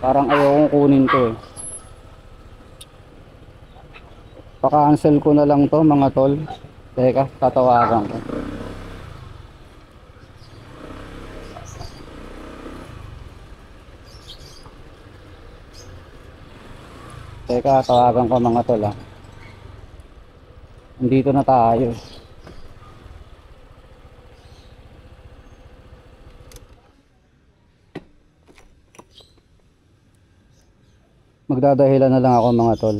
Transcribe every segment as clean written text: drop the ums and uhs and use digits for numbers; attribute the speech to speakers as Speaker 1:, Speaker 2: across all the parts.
Speaker 1: Parang ayokong kunin to eh. Pa-cancel ko na lang to mga tol. Teka, tatawagan ko. Teka, tawagan ko mga tol ah. Nandito na tayo. Magdadahilan na lang ako mga tol.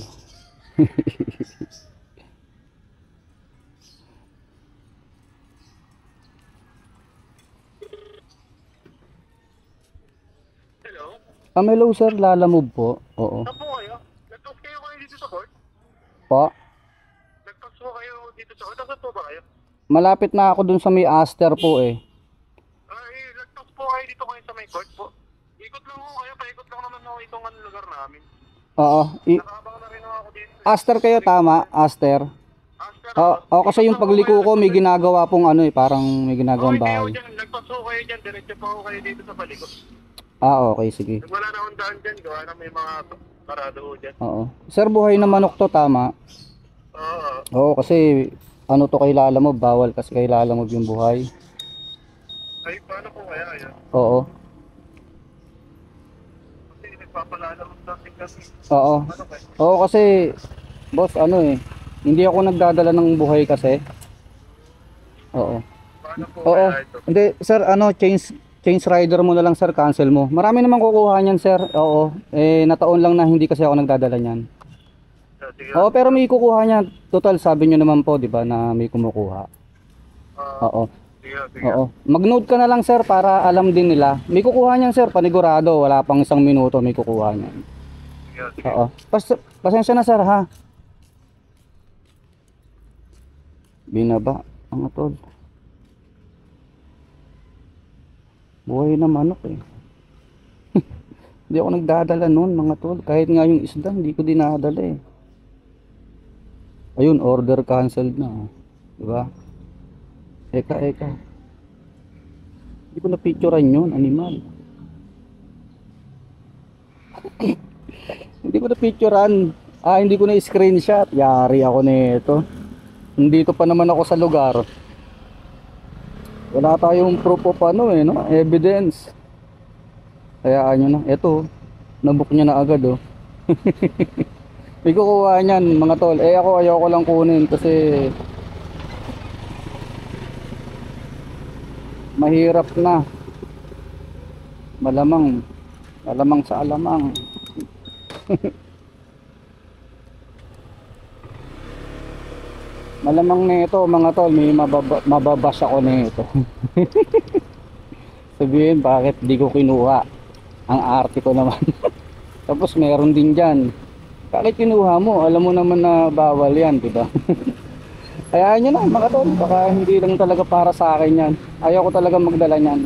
Speaker 2: Hello?
Speaker 1: Hello sir, Lalamove po. Oo.
Speaker 2: Saan po kayo? Nag-talk kayo dito sa court?
Speaker 1: Po,
Speaker 2: Nag-talk po kayo dito sa court? Saan po ba kayo?
Speaker 1: malapit na ako dun sa may Aster po eh.
Speaker 2: Nag-talk po kayo dito kayo sa may court po. Ikot lang po kayo, paikot lang naman ako itong lugar namin.
Speaker 1: Oo,
Speaker 2: Nakaabang na rin ako dito.
Speaker 1: Aster kayo tama, Aster.
Speaker 2: Aster,
Speaker 1: Oo, kasi yung pagliko ko may ginagawa pong ano eh, parang may ginagawang bahay.
Speaker 2: Nag-talk po kayo dyan, diretso po ako kayo dito sa palikot.
Speaker 1: Okay, sige.
Speaker 2: Wala na akong daan dyan, gawa na may mga parado ko dyan.
Speaker 1: Oo. Sir, buhay na manok to, tama?
Speaker 2: Oo.
Speaker 1: Oo, kasi ano to kay Lalamove, bawal kasi kay Lalamove yung buhay.
Speaker 2: Ay, paano po kaya yan?
Speaker 1: Oo.
Speaker 2: Kasi nagpapalala ko sa ating kasi.
Speaker 1: Oo.
Speaker 2: Ano ba?
Speaker 1: Oo, kasi boss, ano eh, hindi ako nagdadala ng buhay kasi. Oo.
Speaker 2: Paano po
Speaker 1: Oo.
Speaker 2: kaya ito?
Speaker 1: Hindi, sir, ano, change rider mo na lang sir, cancel mo. Marami naman kukuha niyan sir. Oo. Nataon lang na hindi kasi ako nagdadala niyan.
Speaker 2: Sige.
Speaker 1: Oo, pero may kukuha niya. Total, sabi niyo naman po, 'di ba, na may kumukuha. Oo.
Speaker 2: Sige.
Speaker 1: Oo. Mag-note ka na lang sir para alam din nila. May kukuha niyan sir, panigurado. Wala pang 1 minuto may kukuha niyan.
Speaker 2: Sige.
Speaker 1: Oo. Pasensya na sir ha. Binaba ang tol. Buhay na manok eh. Hindi ako nagdadala noon mga tol. Kahit nga yung isda, hindi ko dinadala eh. Ayun, order canceled na. Diba? Eka. Hindi ko na-picturean yun, animal. Hindi ko na-picturean. Hindi ko na-screenshot. Yari ako nito. Nandito pa naman ako sa lugar. Wala tayong proof of ano eh, no? Evidence. Hayaan nyo na. Eto, nabook niya na agad oh. May kukuha niyan mga tol. Ako ayoko lang kunin kasi mahirap na. Malamang sa alamang. Malamang nito mga tol, may mababash ako nito. Sabihin bakit di ko kinuha. Ang arte ko naman. Tapos meron din dyan. Bakit kinuha mo? Alam mo naman na bawal yan, diba? Hayaan nyo na mga tol. Baka hindi lang talaga para sa akin yan. Ayaw ko talaga magdala nyan.